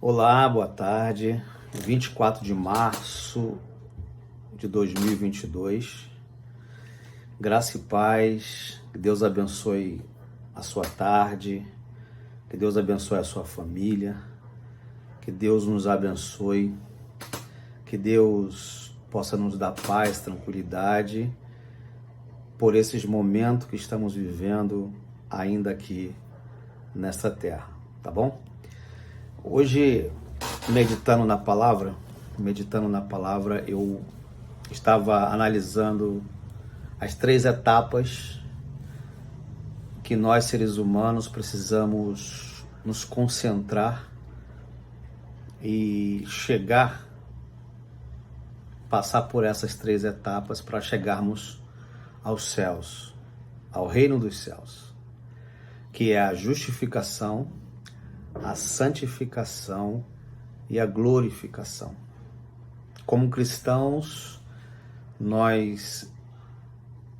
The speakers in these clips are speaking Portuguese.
Olá, boa tarde. 24 de março de 2022. Graça e paz. Que Deus abençoe a sua tarde. Que Deus abençoe a sua família. Que Deus nos abençoe. Que Deus possa nos dar paz, tranquilidade por esses momentos que estamos vivendo ainda aqui nesta terra, tá bom? Hoje, meditando na palavra, eu estava analisando as 3 etapas que nós, seres humanos, precisamos nos concentrar e passar por essas 3 etapas para chegarmos aos céus, ao reino dos céus, que é a justificação, a santificação e a glorificação. Como cristãos, nós,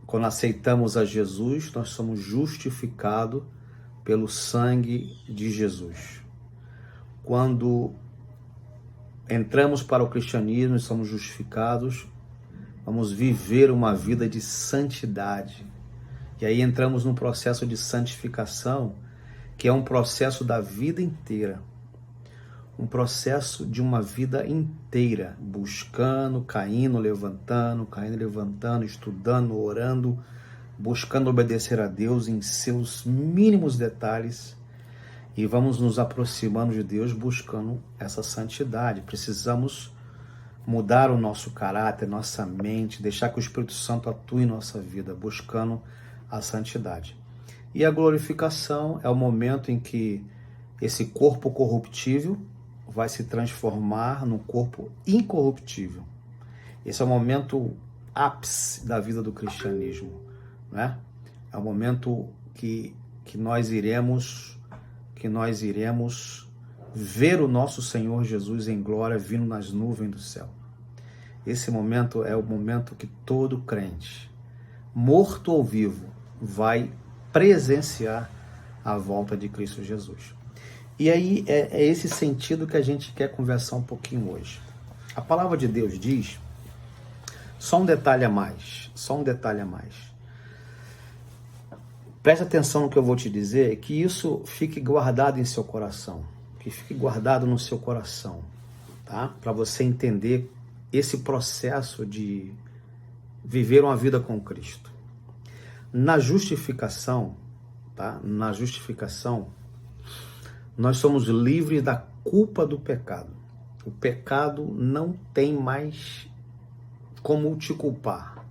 quando aceitamos a Jesus, nós somos justificados pelo sangue de Jesus. Quando entramos para o cristianismo e somos justificados, vamos viver uma vida de santidade. E aí entramos num processo de santificação, que é um processo da vida inteira. Um processo de uma vida inteira, buscando, caindo, levantando, estudando, orando, buscando obedecer a Deus em seus mínimos detalhes, e vamos nos aproximando de Deus buscando essa santidade. Precisamos mudar o nosso caráter, nossa mente, deixar que o Espírito Santo atue em nossa vida, buscando a santidade. E a glorificação é o momento em que esse corpo corruptível vai se transformar num corpo incorruptível. Esse é o momento ápice da vida do cristianismo, né? É o momento que nós iremos ver o nosso Senhor Jesus em glória vindo nas nuvens do céu. Esse momento é o momento que todo crente, morto ou vivo, vai presenciar a volta de Cristo Jesus. E aí é esse sentido que a gente quer conversar um pouquinho hoje. A palavra de Deus diz, só um detalhe a mais. Preste atenção no que eu vou te dizer, que isso fique guardado em seu coração, que fique guardado no seu coração, tá? Para você entender esse processo de viver uma vida com Cristo. Na justificação, tá? Na justificação, nós somos livres da culpa do pecado. O pecado não tem mais como te culpar.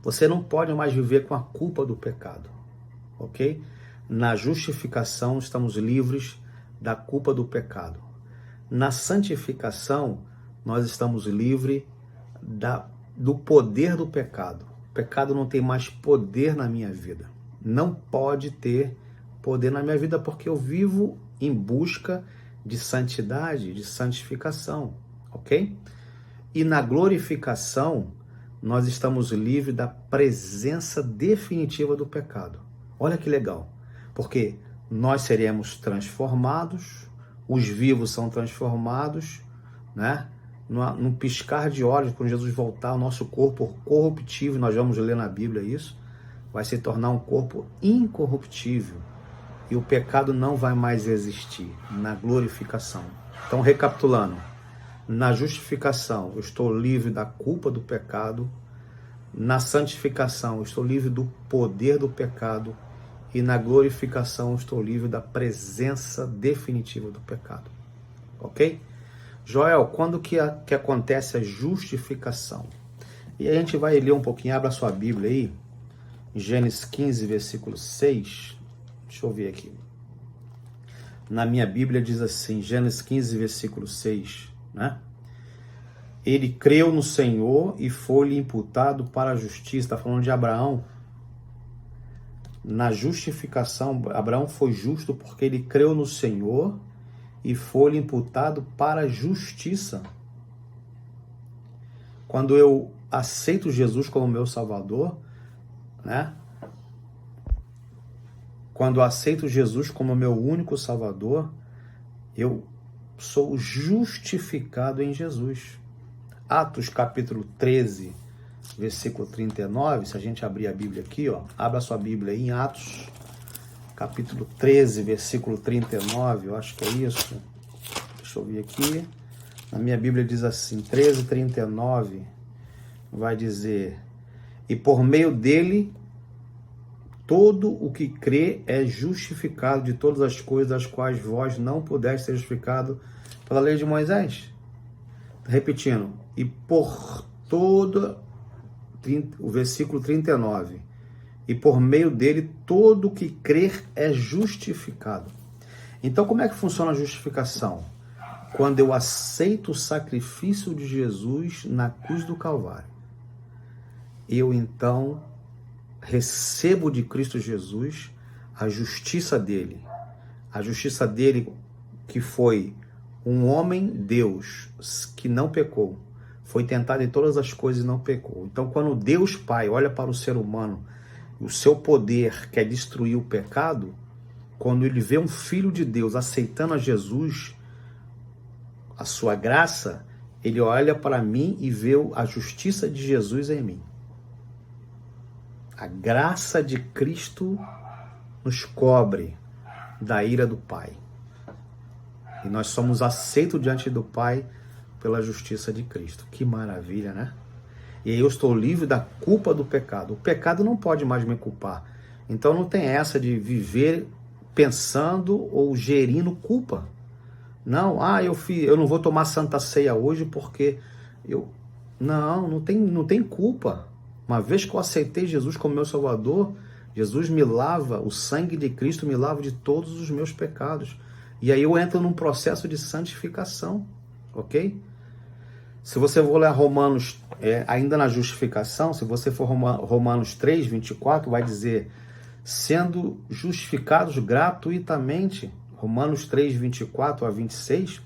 Você não pode mais viver com a culpa do pecado, ok? Na justificação, estamos livres da culpa do pecado. Na santificação, nós estamos livres do poder do pecado. O pecado não tem mais poder na minha vida. Não pode ter poder na minha vida, porque eu vivo em busca de santidade, de santificação, ok? E na glorificação, nós estamos livres da presença definitiva do pecado. Olha que legal, porque nós seremos transformados, os vivos são transformados, né? Num piscar de olhos, quando Jesus voltar, o nosso corpo corruptível, nós vamos ler na Bíblia isso, vai se tornar um corpo incorruptível. E o pecado não vai mais existir na glorificação. Então, recapitulando, na justificação eu estou livre da culpa do pecado, na santificação eu estou livre do poder do pecado, e na glorificação eu estou livre da presença definitiva do pecado. Ok? Joel, quando que acontece a justificação? E a gente vai ler um pouquinho, abra sua Bíblia aí, Gênesis 15, versículo 6. Deixa eu ver aqui. Na minha Bíblia diz assim, Gênesis 15, versículo 6, né? Ele creu no Senhor e foi-lhe imputado para a justiça. Está falando de Abraão. Na justificação, Abraão foi justo porque ele creu no Senhor e foi-lhe imputado para a justiça. Quando eu aceito Jesus como meu Salvador, né? Quando eu aceito Jesus como meu único Salvador, eu sou justificado em Jesus. Atos capítulo 13, versículo 39, se a gente abrir a Bíblia aqui, ó, abra sua Bíblia aí em Atos, capítulo 13, versículo 39, eu acho que é isso. Deixa eu ver aqui. Na minha Bíblia diz assim, 13, 39, vai dizer: e por meio dele, todo o que crê é justificado de todas as coisas das quais vós não pudeste ser justificado pela lei de Moisés. Repetindo, e por todo, o versículo 39, e por meio dele todo que crer é justificado. Então, como é que funciona a justificação? Quando eu aceito o sacrifício de Jesus na cruz do Calvário, eu então recebo de Cristo Jesus a justiça dele que foi um homem, Deus, que não pecou, foi tentado em todas as coisas e não pecou. Então, quando Deus Pai olha para o ser humano, o seu poder quer destruir o pecado, quando ele vê um filho de Deus aceitando a Jesus, a sua graça, ele olha para mim e vê a justiça de Jesus em mim. A graça de Cristo nos cobre da ira do Pai. E nós somos aceitos diante do Pai pela justiça de Cristo. Que maravilha, né? E aí eu estou livre da culpa do pecado. O pecado não pode mais me culpar. Então não tem essa de viver pensando ou gerindo culpa. Não, eu não vou tomar Santa Ceia hoje porque eu... Não tem culpa. Uma vez que eu aceitei Jesus como meu Salvador, Jesus me lava, o sangue de Cristo me lava de todos os meus pecados. E aí eu entro num processo de santificação, ok? Se você for ler Romanos, ainda na justificação, se você for Romanos 3, 24, vai dizer, sendo justificados gratuitamente, Romanos 3, 24 a 26,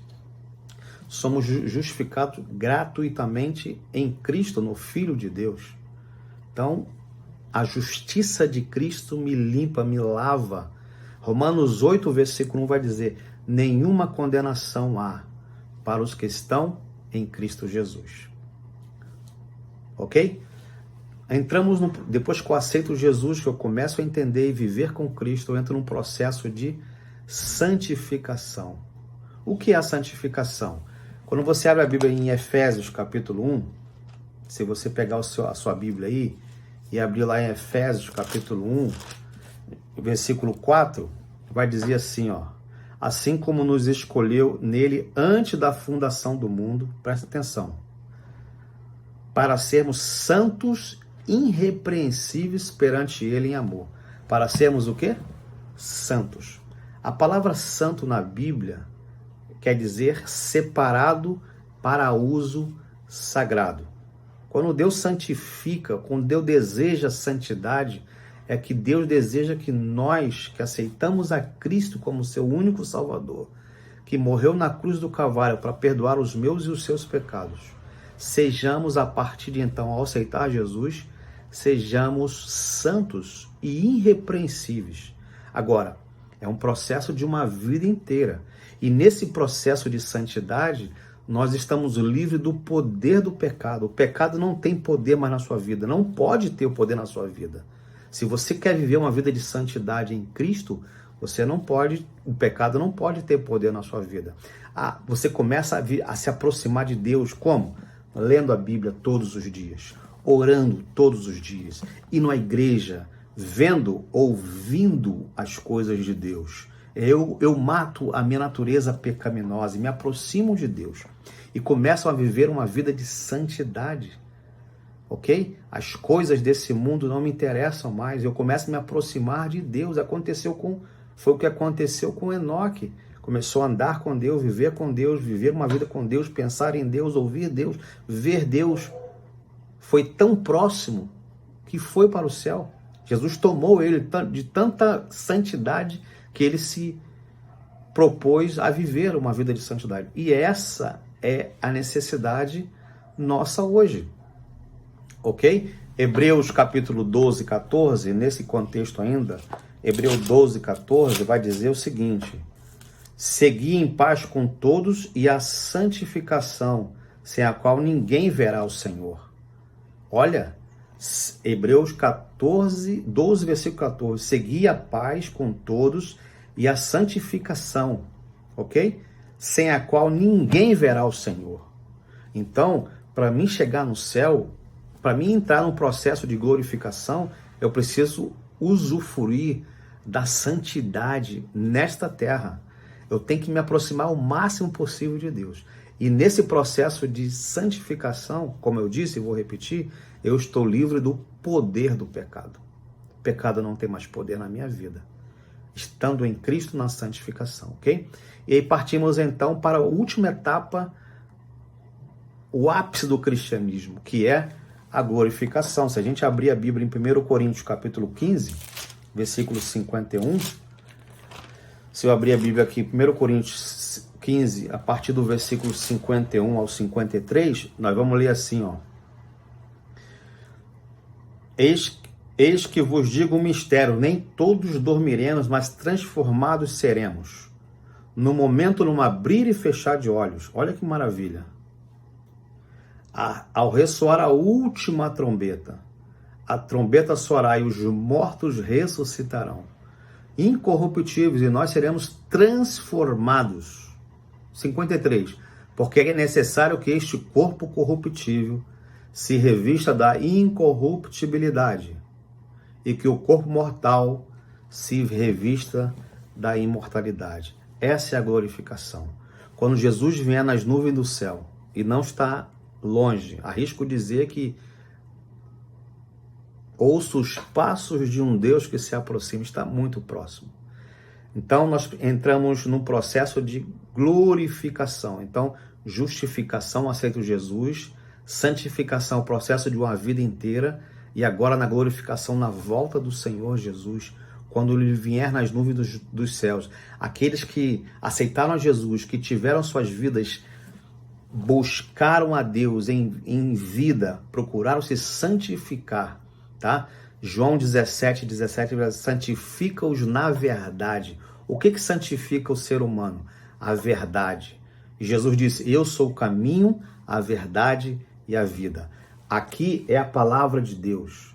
somos justificados gratuitamente em Cristo, no Filho de Deus. Então, a justiça de Cristo me limpa, me lava. Romanos 8, versículo 1 vai dizer, nenhuma condenação há para os que estão em Cristo Jesus. Ok? Depois que eu aceito Jesus, que eu começo a entender e viver com Cristo, eu entro num processo de santificação. O que é a santificação? Quando você abre a Bíblia em Efésios capítulo 1, se você pegar a sua Bíblia aí e abrir lá em Efésios capítulo 1, versículo 4, vai dizer assim, ó, assim como nos escolheu nele antes da fundação do mundo, presta atenção, para sermos santos, irrepreensíveis perante ele em amor. Para sermos o quê? Santos. A palavra santo na Bíblia quer dizer separado para uso sagrado. Quando Deus santifica, quando Deus deseja santidade, é que Deus deseja que nós, que aceitamos a Cristo como seu único Salvador, que morreu na cruz do Calvário para perdoar os meus e os seus pecados, sejamos, a partir de então, ao aceitar Jesus, sejamos santos e irrepreensíveis. Agora, é um processo de uma vida inteira. E nesse processo de santidade, nós estamos livres do poder do pecado. O pecado não tem poder mais na sua vida, não pode ter o poder na sua vida. Se você quer viver uma vida de santidade em Cristo, você não pode, o pecado não pode ter poder na sua vida. Você começa a se aproximar de Deus, como? Lendo a Bíblia todos os dias, orando todos os dias, indo à igreja, vendo, ouvindo as coisas de Deus. Eu mato a minha natureza pecaminosa e me aproximo de Deus e começo a viver uma vida de santidade, ok? As coisas desse mundo não me interessam mais, eu começo a me aproximar de Deus. Foi o que aconteceu com Enoque. Começou a andar com Deus, viver uma vida com Deus, pensar em Deus, ouvir Deus, ver Deus. Foi tão próximo que foi para o céu. Jesus tomou ele de tanta santidade que ele se propôs a viver uma vida de santidade. E essa é a necessidade nossa hoje. Ok? Hebreus capítulo 12, 14, nesse contexto ainda, Hebreus 12, 14 vai dizer o seguinte, Segui em paz com todos e a santificação, sem a qual ninguém verá o Senhor. Olha, Hebreus 14, 12, versículo 14. Segui a paz com todos e a santificação, ok? Sem a qual ninguém verá o Senhor. Então, para mim chegar no céu, para mim entrar num processo de glorificação, eu preciso usufruir da santidade nesta terra. Eu tenho que me aproximar o máximo possível de Deus. E nesse processo de santificação, como eu disse e vou repetir, eu estou livre do poder do pecado. O pecado não tem mais poder na minha vida, estando em Cristo na santificação, ok? E aí partimos então para a última etapa, o ápice do cristianismo, que é a glorificação. Se a gente abrir a Bíblia em 1 Coríntios capítulo 15, versículo 51, se eu abrir a Bíblia aqui, 1 Coríntios 15, a partir do versículo 51 ao 53, nós vamos ler assim, ó. Eis que vos digo um mistério, nem todos dormiremos, mas transformados seremos. No momento, num abrir e fechar de olhos. Olha que maravilha. Ao ressoar a última trombeta, a trombeta soará e os mortos ressuscitarão, incorruptíveis, e nós seremos transformados. 53. Porque é necessário que este corpo corruptível se revista da incorruptibilidade e que o corpo mortal se revista da imortalidade. Essa é a glorificação. Quando Jesus vier nas nuvens do céu, e não está longe, arrisco dizer que ouço os passos de um Deus que se aproxima, está muito próximo. Então nós entramos num processo de glorificação. Então, justificação, aceito Jesus, santificação, o processo de uma vida inteira, e agora na glorificação, na volta do Senhor Jesus, quando Ele vier nas nuvens dos céus. Aqueles que aceitaram a Jesus, que tiveram suas vidas, buscaram a Deus em vida, procuraram se santificar, tá? João 17, 17, santifica-os na verdade. O que santifica o ser humano? A verdade. Jesus disse, eu sou o caminho, a verdade e a vida. Aqui é a palavra de Deus.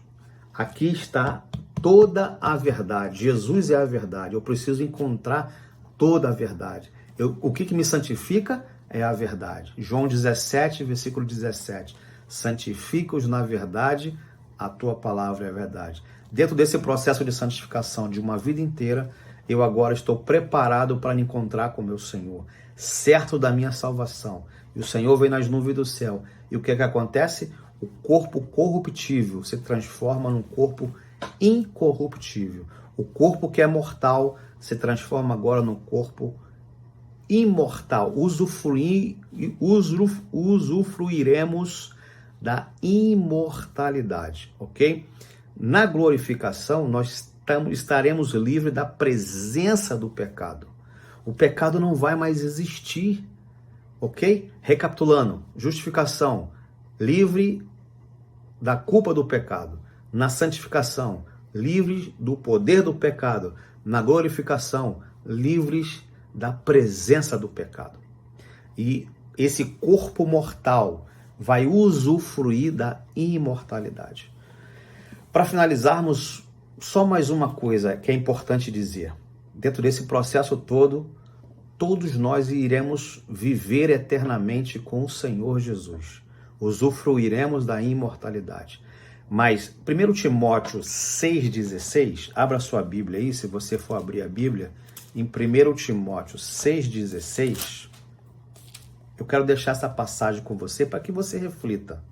Aqui está toda a verdade. Jesus é a verdade. Eu preciso encontrar toda a verdade. O que me santifica é a verdade. João 17, versículo 17. Santifica-os na verdade, a tua palavra é a verdade. Dentro desse processo de santificação de uma vida inteira, eu agora estou preparado para me encontrar com meu Senhor, certo da minha salvação. E o Senhor vem nas nuvens do céu. E o que acontece? O corpo corruptível se transforma num corpo incorruptível. O corpo que é mortal se transforma agora num corpo imortal. Usufruiremos da imortalidade, ok? Na glorificação, nós estaremos livres da presença do pecado. O pecado não vai mais existir, ok? Recapitulando, justificação, livre da culpa do pecado. Na santificação, livres do poder do pecado. Na glorificação, livres da presença do pecado. E esse corpo mortal vai usufruir da imortalidade. Para finalizarmos, só mais uma coisa que é importante dizer. Dentro desse processo todo, todos nós iremos viver eternamente com o Senhor Jesus. Usufruiremos da imortalidade. Mas 1 Timóteo 6,16, abra sua Bíblia aí, se você for abrir a Bíblia, em 1 Timóteo 6,16, eu quero deixar essa passagem com você para que você reflita.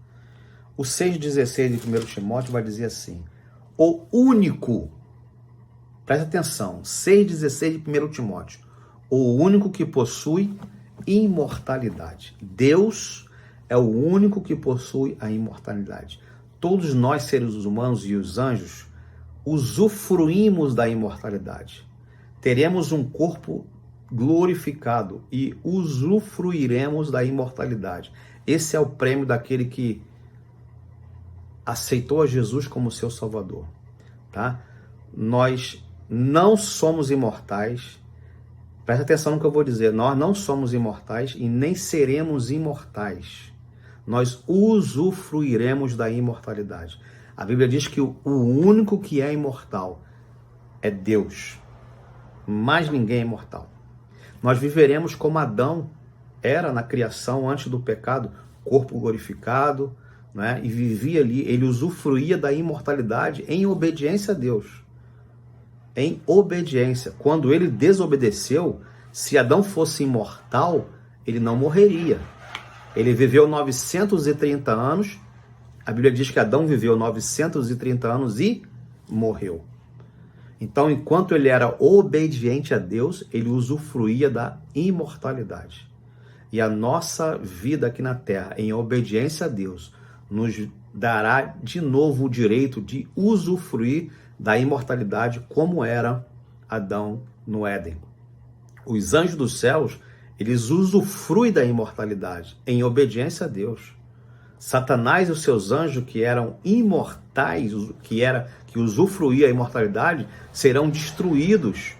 O 6,16 de 1 Timóteo vai dizer assim, o único, presta atenção, 6,16 de 1 Timóteo, o único que possui imortalidade. Deus é o único que possui a imortalidade. Todos nós, seres humanos e os anjos, usufruímos da imortalidade. Teremos um corpo glorificado e usufruiremos da imortalidade. Esse é o prêmio daquele que aceitou a Jesus como seu Salvador, tá? Nós não somos imortais, Presta atenção no que eu vou dizer. Nós não somos imortais e nem seremos imortais. Nós usufruiremos da imortalidade. A Bíblia diz que o único que é imortal é Deus. Mais ninguém é imortal. Nós viveremos como Adão era na criação antes do pecado, corpo glorificado, né? E vivia ali, ele usufruía da imortalidade em obediência a Deus. Em obediência. Quando ele desobedeceu, se Adão fosse imortal, ele não morreria. Ele viveu 930 anos, a Bíblia diz que Adão viveu 930 anos e morreu. Então, enquanto ele era obediente a Deus, ele usufruía da imortalidade. E a nossa vida aqui na Terra, em obediência a Deus, nos dará de novo o direito de usufruir da imortalidade como era Adão no Éden. Os anjos dos céus, eles usufruem da imortalidade em obediência a Deus. Satanás e os seus anjos, que eram imortais, que usufruíam a imortalidade, serão destruídos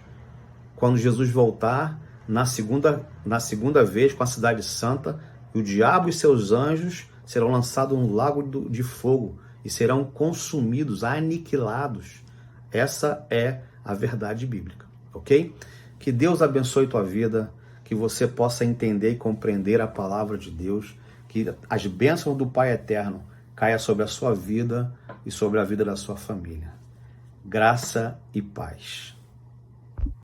quando Jesus voltar na segunda vez com a cidade santa. E o diabo e seus anjos serão lançados no lago de fogo e serão consumidos, aniquilados. Essa é a verdade bíblica, ok? Que Deus abençoe tua vida, que você possa entender e compreender a palavra de Deus, que as bênçãos do Pai Eterno caia sobre a sua vida e sobre a vida da sua família. Graça e paz.